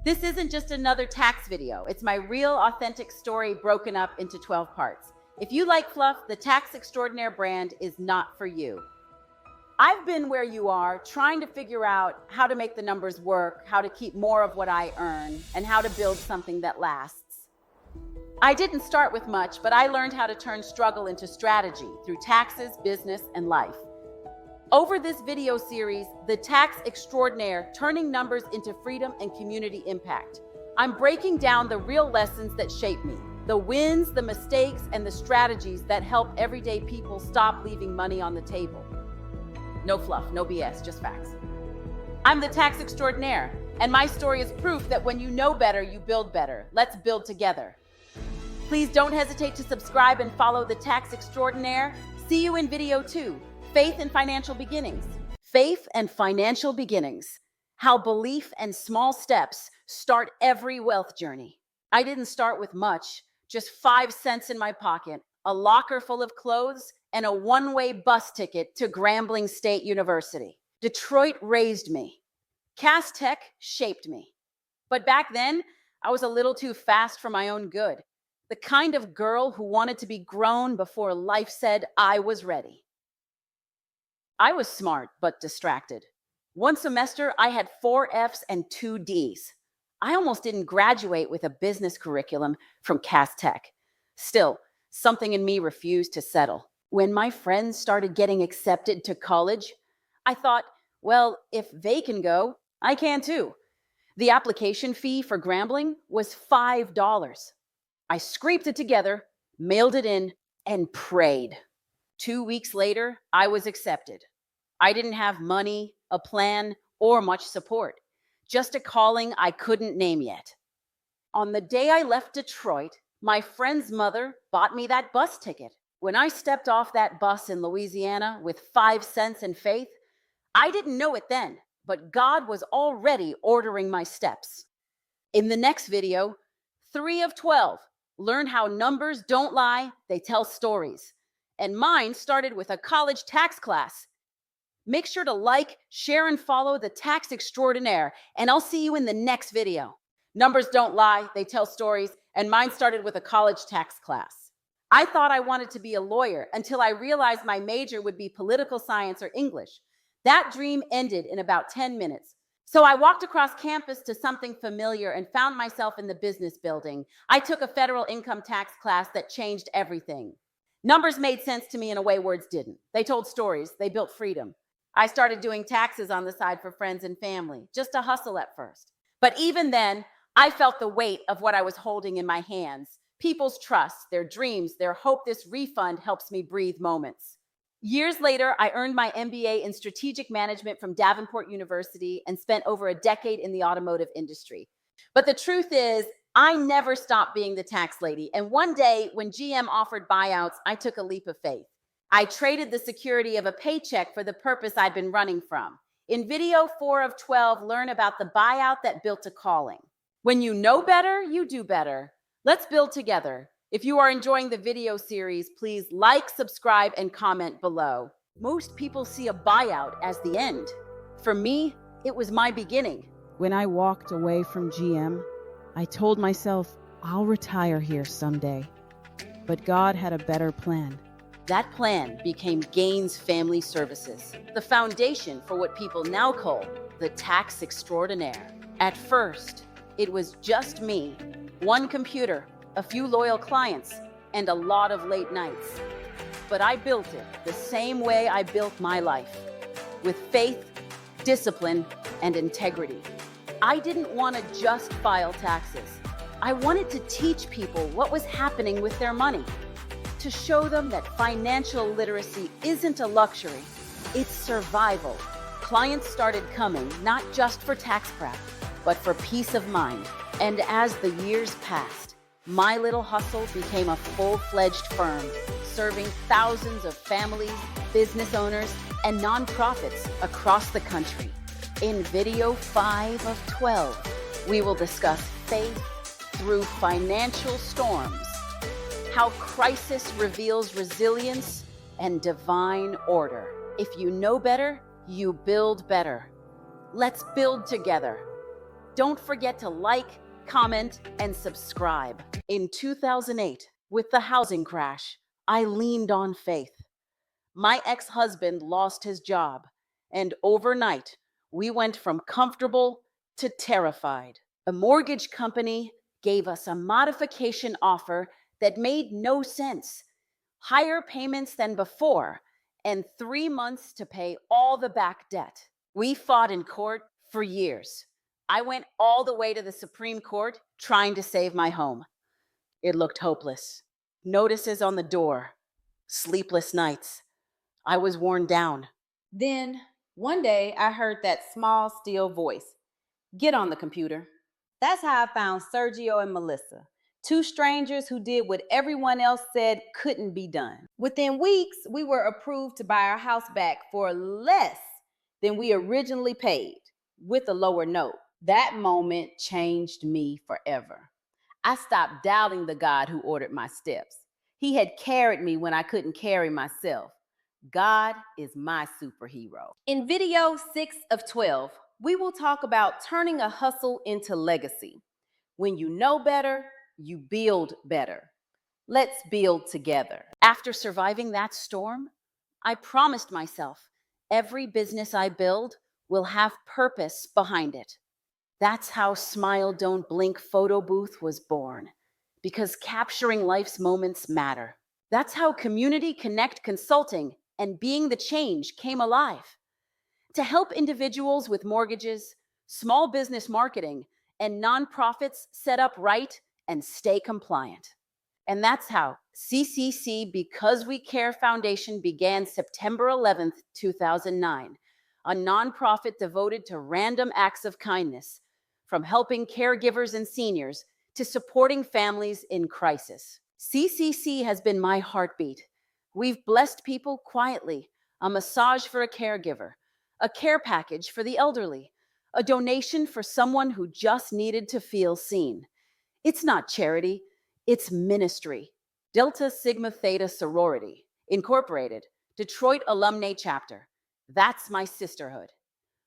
This isn't just another tax video. It's my real, authentic story broken up into 12 parts. If you like fluff, the Tax Extraordinaire brand is not for you. I've been where you are, trying to figure out how to make the numbers work, how to keep more of what I earn, and how to build something that lasts. I didn't start with much, but I learned how to turn struggle into strategy through taxes, business, and life. Over this video series, The Tax Extraordinaire, turning numbers into freedom and community impact. I'm breaking down the real lessons that shape me, the wins, the mistakes, and the strategies that help everyday people stop leaving money on the table. No fluff, no BS, just facts. I'm the Tax Extraordinaire, and my story is proof that when you know better, you build better. Let's build together. Please don't hesitate to subscribe and follow the Tax Extraordinaire. See you in video 2, Faith and Financial Beginnings. Faith and Financial Beginnings. How belief and small steps start every wealth journey. I didn't start with much, just 5 cents in my pocket, a locker full of clothes, and a one-way bus ticket to Grambling State University. Detroit raised me. Cass Tech shaped me. But back then, I was a little too fast for my own good. The kind of girl who wanted to be grown before life said I was ready. I was smart, but distracted. One semester, I had 4 Fs and 2 Ds. I almost didn't graduate with a business curriculum from Cass Tech. Still, something in me refused to settle. When my friends started getting accepted to college, I thought, well, if they can go, I can too. The application fee for Grambling was $5. I scraped it together, mailed it in, and prayed. 2 weeks later, I was accepted. I didn't have money, a plan, or much support. Just a calling I couldn't name yet. On the day I left Detroit, my friend's mother bought me that bus ticket. When I stepped off that bus in Louisiana with 5 cents and faith, I didn't know it then, but God was already ordering my steps. In the next video, 3 of 12, learn how numbers don't lie, they tell stories. And mine started with a college tax class. Make sure to like, share, and follow the Tax Extraordinaire, and I'll see you in the next video. Numbers don't lie, they tell stories, and mine started with a college tax class. I thought I wanted to be a lawyer until I realized my major would be political science or English. That dream ended in about 10 minutes. So I walked across campus to something familiar and found myself in the business building. I took a federal income tax class that changed everything. Numbers made sense to me in a way words didn't. They told stories, they built freedom. I started doing taxes on the side for friends and family, just a hustle at first. But even then, I felt the weight of what I was holding in my hands. People's trust, their dreams, their hope this refund helps me breathe moments. Years later, I earned my MBA in strategic management from Davenport University and spent over a decade in the automotive industry. But the truth is, I never stopped being the tax lady. And one day, when GM offered buyouts, I took a leap of faith. I traded the security of a paycheck for the purpose I'd been running from. In video 4 of 12, learn about the buyout that built a calling. When you know better, you do better. Let's build together. If you are enjoying the video series, please like, subscribe, and comment below. Most people see a buyout as the end. For me, it was my beginning. When I walked away from GM, I told myself I'll retire here someday. But God had a better plan. That plan became Gaines Family Services, the foundation for what people now call the Tax Extraordinaire. At first, it was just me, one computer, a few loyal clients, and a lot of late nights. But I built it the same way I built my life, with faith, discipline, and integrity. I didn't want to just file taxes. I wanted to teach people what was happening with their money, to show them that financial literacy isn't a luxury, it's survival. Clients started coming not just for tax prep, but for peace of mind. And as the years passed, my little hustle became a full-fledged firm, serving thousands of families, business owners, and nonprofits across the country. In video 5 of 12, we will discuss faith through financial storms, how crisis reveals resilience and divine order. If you know better, you build better. Let's build together. Don't forget to like, comment, and subscribe. In 2008, with the housing crash, I leaned on faith. My ex-husband lost his job, and overnight, we went from comfortable to terrified. A mortgage company gave us a modification offer that made no sense. Higher payments than before, and 3 months to pay all the back debt. We fought in court for years. I went all the way to the Supreme Court trying to save my home. It looked hopeless. Notices on the door, sleepless nights. I was worn down. Then, one day, I heard that small, still voice. Get on the computer. That's how I found Sergio and Melissa, two strangers who did what everyone else said couldn't be done. Within weeks, we were approved to buy our house back for less than we originally paid, with a lower note. That moment changed me forever. I stopped doubting the God who ordered my steps. He had carried me when I couldn't carry myself. God is my superhero. In video 6 of 12, we will talk about turning a hustle into legacy. When you know better, you build better. Let's build together. After surviving that storm, I promised myself every business I build will have purpose behind it. That's how Smile Don't Blink photo booth was born, because capturing life's moments matter. That's how Community Connect Consulting and Being the Change came alive. To help individuals with mortgages, small business marketing, and nonprofits set up right and stay compliant. And that's how CCC Because We Care Foundation began September 11th, 2009, a nonprofit devoted to random acts of kindness, from helping caregivers and seniors to supporting families in crisis. CCC has been my heartbeat. We've blessed people quietly, a massage for a caregiver, a care package for the elderly, a donation for someone who just needed to feel seen. It's not charity, it's ministry. Delta Sigma Theta Sorority, Incorporated, Detroit Alumni Chapter. That's my sisterhood.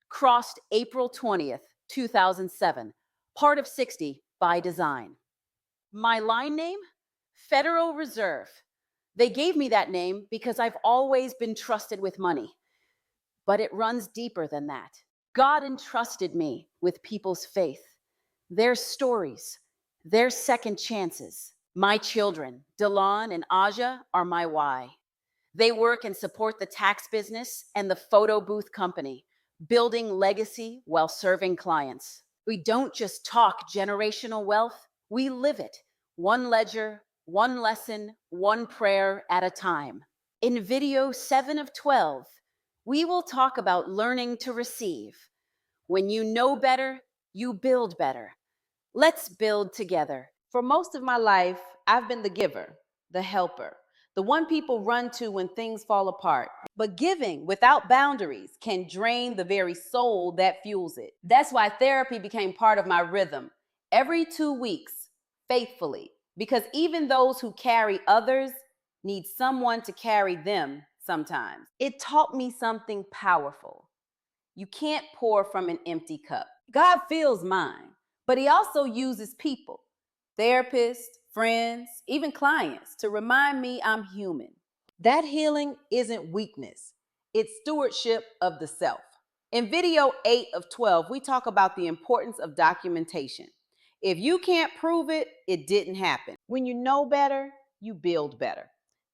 Crossed April 20th, 2007, part of 60 by design. My line name? Federal Reserve. They gave me that name because I've always been trusted with money. But it runs deeper than that. God entrusted me with people's faith, their stories, their second chances. My children, Delon and Aja, are my why. They work and support the tax business and the photo booth company, building legacy while serving clients. We don't just talk generational wealth, we live it. One ledger, one lesson, one prayer at a time. In video 7 of 12, we will talk about learning to receive. When you know better, you build better. Let's build together. For most of my life, I've been the giver, the helper, the one people run to when things fall apart. But giving without boundaries can drain the very soul that fuels it. That's why therapy became part of my rhythm. Every 2 weeks, faithfully. Because even those who carry others need someone to carry them sometimes. It taught me something powerful. You can't pour from an empty cup. God fills mine, but He also uses people, therapists, friends, even clients, to remind me I'm human. That healing isn't weakness, it's stewardship of the self. In video 8 of 12, we talk about the importance of documentation. If you can't prove it, it didn't happen. When you know better, you build better.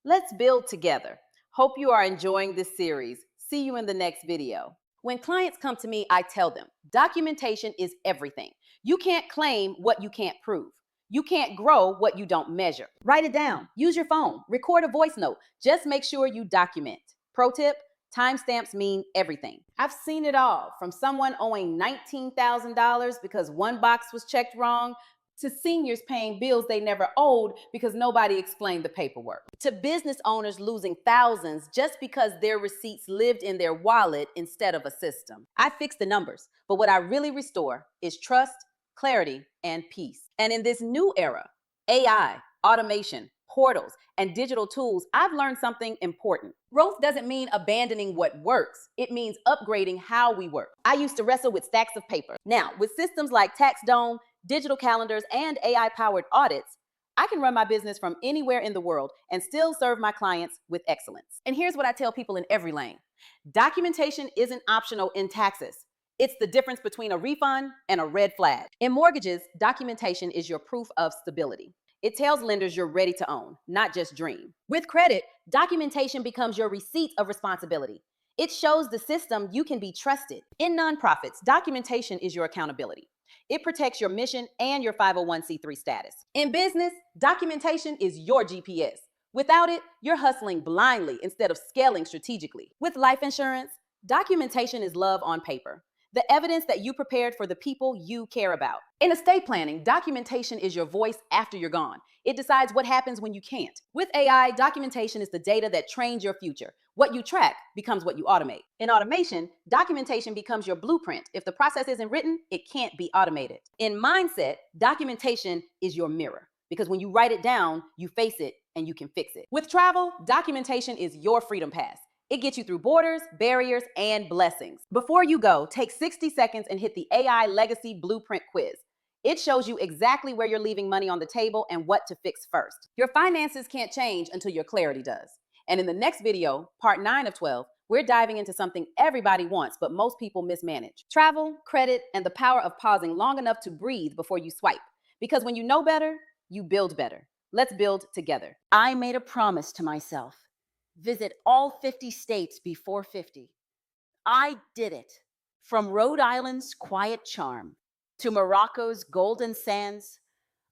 Let's build together. Hope you are enjoying this series. See you in the next video. When clients come to me, I tell them, documentation is everything. You can't claim what you can't prove. You can't grow what you don't measure. Write it down. Use your phone. Record a voice note. Just make sure you document. Pro tip, timestamps mean everything. I've seen it all, from someone owing $19,000 because one box was checked wrong, to seniors paying bills they never owed because nobody explained the paperwork, to business owners losing thousands just because their receipts lived in their wallet instead of a system. I fix the numbers, but what I really restore is trust, clarity, and peace. And in this new era, AI, automation, portals, and digital tools, I've learned something important. Growth doesn't mean abandoning what works. It means upgrading how we work. I used to wrestle with stacks of paper. Now, with systems like TaxDome, digital calendars, and AI-powered audits, I can run my business from anywhere in the world and still serve my clients with excellence. And here's what I tell people in every lane. Documentation isn't optional in taxes. It's the difference between a refund and a red flag. In mortgages, documentation is your proof of stability. It tells lenders you're ready to own, not just dream. With credit, documentation becomes your receipt of responsibility. It shows the system you can be trusted. In nonprofits, documentation is your accountability. It protects your mission and your 501c3 status. In business, documentation is your GPS. Without it, you're hustling blindly instead of scaling strategically. With life insurance, documentation is love on paper. The evidence that you prepared for the people you care about. In estate planning, documentation is your voice after you're gone. It decides what happens when you can't. With AI, documentation is the data that trains your future. What you track becomes what you automate. In automation, documentation becomes your blueprint. If the process isn't written, it can't be automated. In mindset, documentation is your mirror. Because when you write it down, you face it and you can fix it. With travel, documentation is your freedom pass. It gets you through borders, barriers, and blessings. Before you go, take 60 seconds and hit the AI Legacy Blueprint quiz. It shows you exactly where you're leaving money on the table and what to fix first. Your finances can't change until your clarity does. And in the next video, part 9 of 12, we're diving into something everybody wants, but most people mismanage. Travel, credit, and the power of pausing long enough to breathe before you swipe. Because when you know better, you build better. Let's build together. I made a promise to myself. Visit all 50 states before 50. I did it. From Rhode Island's quiet charm to Morocco's golden sands,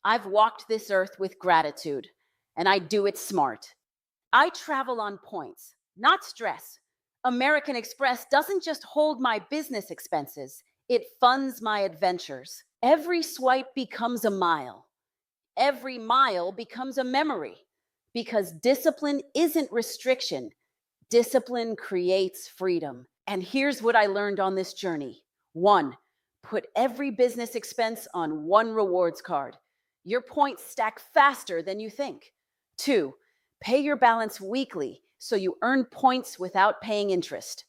I've walked this earth with gratitude, and I do it smart. I travel on points, not stress. American Express doesn't just hold my business expenses, it funds my adventures. Every swipe becomes a mile. Every mile becomes a memory. Because discipline isn't restriction. Discipline creates freedom. And here's what I learned on this journey. 1, put every business expense on one rewards card. Your points stack faster than you think. 2, pay your balance weekly so you earn points without paying interest.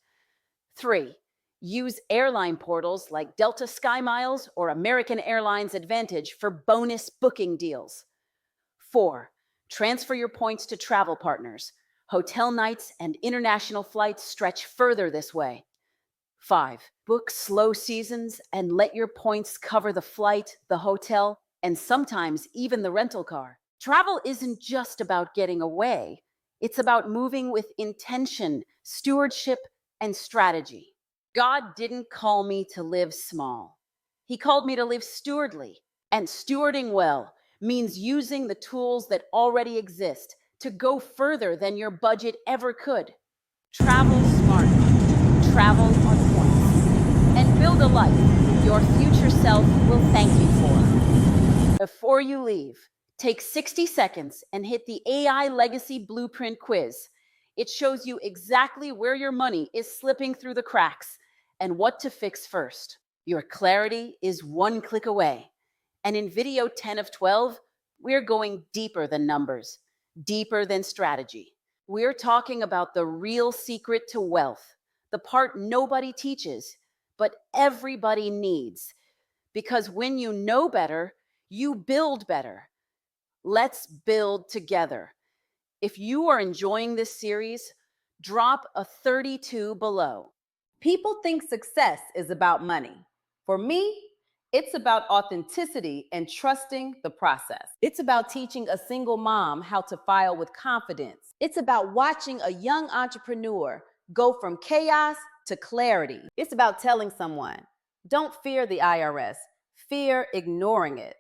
3, use airline portals like Delta SkyMiles or American Airlines Advantage for bonus booking deals. 4, transfer your points to travel partners. Hotel nights and international flights stretch further this way. 5, book slow seasons and let your points cover the flight, the hotel, and sometimes even the rental car. Travel isn't just about getting away. It's about moving with intention, stewardship, and strategy. God didn't call me to live small. He called me to live stewardly. And stewarding well means using the tools that already exist to go further than your budget ever could. Travel smart, travel on points, and build a life your future self will thank you for. Before you leave, take 60 seconds and hit the AI Legacy Blueprint quiz. It shows you exactly where your money is slipping through the cracks and what to fix first. Your clarity is one click away. And in video 10 of 12, we're going deeper than numbers, deeper than strategy. We're talking about the real secret to wealth, the part nobody teaches, but everybody needs. Because when you know better, you build better. Let's build together. If you are enjoying this series, drop a 32 below. People think success is about money. For me, it's about authenticity and trusting the process. It's about teaching a single mom how to file with confidence. It's about watching a young entrepreneur go from chaos to clarity. It's about telling someone, don't fear the IRS, fear ignoring it.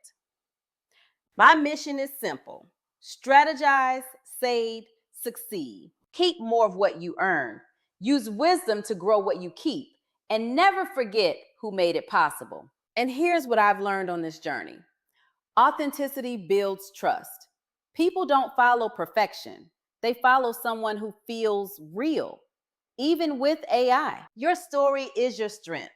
My mission is simple. Strategize, save, succeed. Keep more of what you earn. Use wisdom to grow what you keep. And never forget who made it possible. And here's what I've learned on this journey. Authenticity builds trust. People don't follow perfection. They follow someone who feels real. Even with AI, your story is your strength.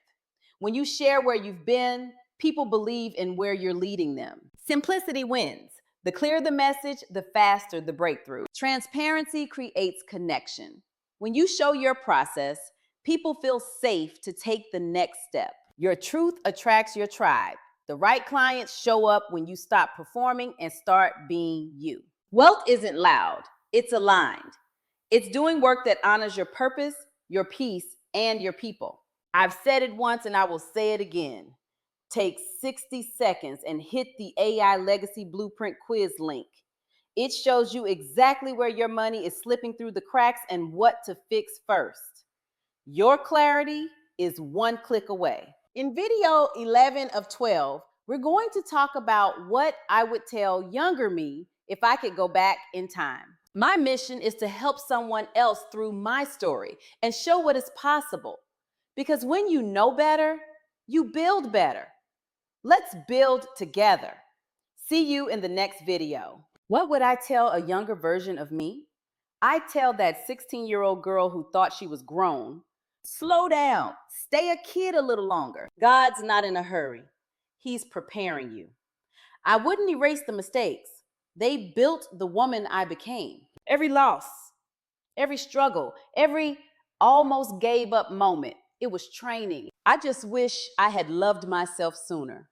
When you share where you've been, people believe in where you're leading them. Simplicity wins. The clearer the message, the faster the breakthrough. Transparency creates connection. When you show your process, people feel safe to take the next step. Your truth attracts your tribe. The right clients show up when you stop performing and start being you. Wealth isn't loud, it's aligned. It's doing work that honors your purpose, your peace, and your people. I've said it once and I will say it again. Take 60 seconds and hit the AI Legacy Blueprint quiz link. It shows you exactly where your money is slipping through the cracks and what to fix first. Your clarity is one click away. In video 11 of 12, we're going to talk about what I would tell younger me if I could go back in time. My mission is to help someone else through my story and show what is possible. Because when you know better, you build better. Let's build together. See you in the next video. What would I tell a younger version of me? I tell that 16-year-old girl who thought she was grown, slow down, stay a kid a little longer. God's not in a hurry. He's preparing you. I wouldn't erase the mistakes. They built the woman I became. Every loss, every struggle, every almost gave up moment, it was training. I just wish I had loved myself sooner.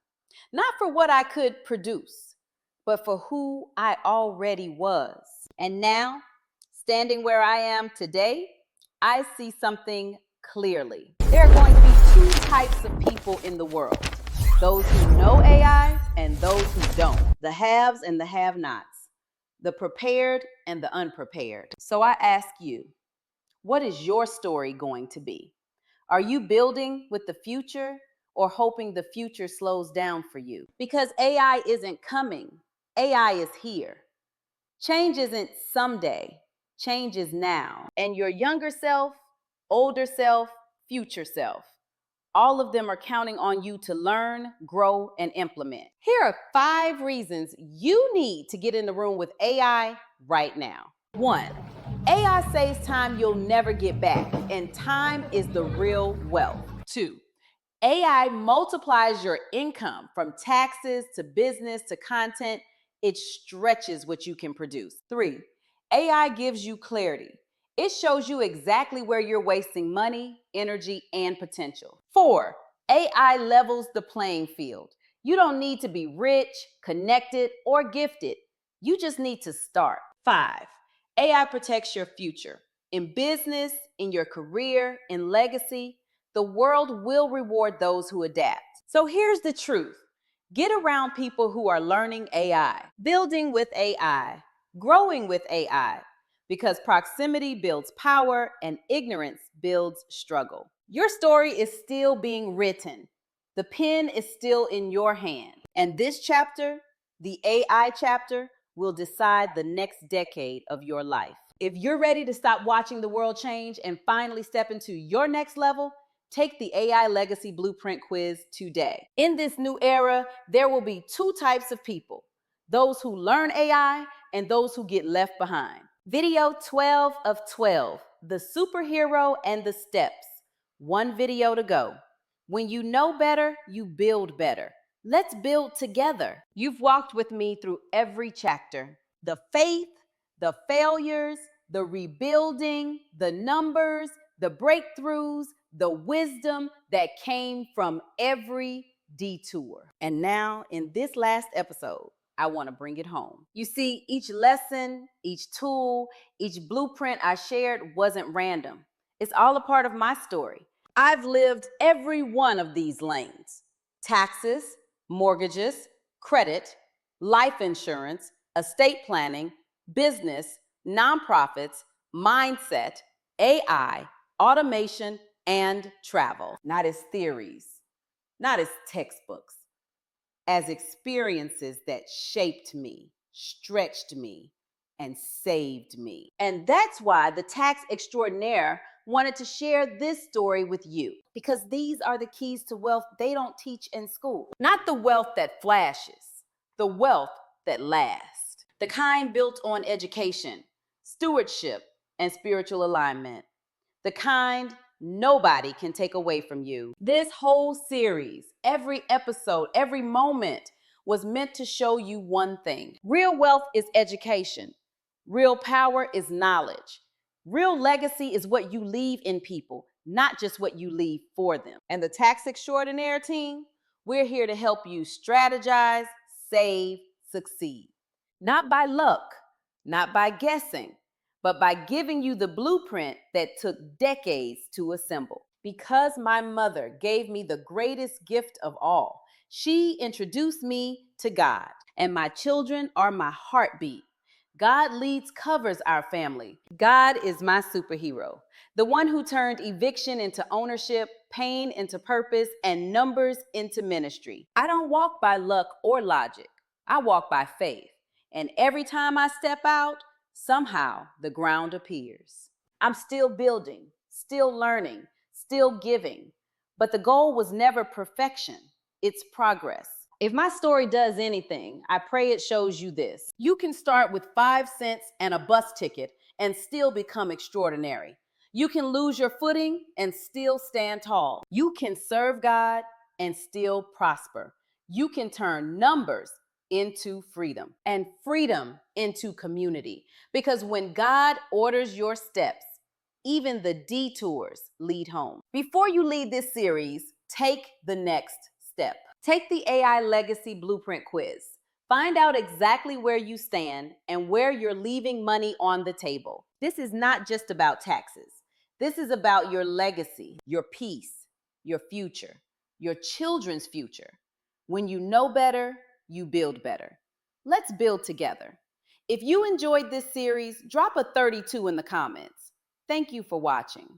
Not for what I could produce, but for who I already was. And now, standing where I am today, I see something clearly. There are going to be two types of people in the world. Those who know AI and those who don't. The haves and the have-nots. The prepared and the unprepared. So I ask you, what is your story going to be? Are you building with the future or hoping the future slows down for you? Because AI isn't coming. AI is here. Change isn't someday. Change is now. And your younger self, older self, future self, all of them are counting on you to learn, grow, and implement. Here are 5 reasons you need to get in the room with AI right now. 1, AI saves time you'll never get back, and time is the real wealth. 2, AI multiplies your income from taxes to business to content. It stretches what you can produce. 3, AI gives you clarity. It shows you exactly where you're wasting money, energy, and potential. 4, AI levels the playing field. You don't need to be rich, connected, or gifted. You just need to start. 5, AI protects your future. In business, in your career, in legacy, the world will reward those who adapt. So here's the truth. Get around people who are learning AI, building with AI, growing with AI, because proximity builds power and ignorance builds struggle. Your story is still being written. The pen is still in your hand. And this chapter, the AI chapter, will decide the next decade of your life. If you're ready to stop watching the world change and finally step into your next level, take the AI Legacy Blueprint quiz today. In this new era, there will be 2 types of people: those who learn AI and those who get left behind. Video 12 of 12, the superhero and the steps. 1 video to go. When you know better, you build better. Let's build together. You've walked with me through every chapter. The faith, the failures, the rebuilding, the numbers, the breakthroughs, the wisdom that came from every detour. And now, in this last episode, I want to bring it home. You see, each lesson, each tool, each blueprint I shared wasn't random. It's all a part of my story. I've lived every one of these lanes: taxes, mortgages, credit, life insurance, estate planning, business, nonprofits, mindset, AI, automation, and travel. Not as theories, not as textbooks, as experiences that shaped me, stretched me, and saved me. And that's why the Tax Extraordinaire wanted to share this story with you, because these are the keys to wealth they don't teach in school. Not the wealth that flashes, the wealth that lasts. The kind built on education, stewardship, and spiritual alignment. The kind nobody can take away from you. This whole series, every episode, every moment was meant to show you one thing. Real wealth is education. Real power is knowledge. Real legacy is what you leave in people, not just what you leave for them. And the Tax Extraordinaire team, we're here to help you strategize, save, succeed. Not by luck, not by guessing, but by giving you the blueprint that took decades to assemble. Because my mother gave me the greatest gift of all, she introduced me to God, and my children are my heartbeat. God leads covers our family. God is my superhero, the one who turned eviction into ownership, pain into purpose, and numbers into ministry. I don't walk by luck or logic. I walk by faith. And every time I step out, somehow the ground appears. I'm still building, still learning, still giving. But the goal was never perfection, it's progress. If my story does anything, I pray it shows you this. You can start with 5 cents and a bus ticket and still become extraordinary. You can lose your footing and still stand tall. You can serve God and still prosper. You can turn numbers into freedom and freedom into community. Because when God orders your steps, even the detours lead home. Before you leave this series, take the next step. Take the AI Legacy Blueprint quiz. Find out exactly where you stand and where you're leaving money on the table. This is not just about taxes. This is about your legacy, your peace, your future, your children's future. When you know better, you build better. Let's build together. If you enjoyed this series, drop a 32 in the comments. Thank you for watching.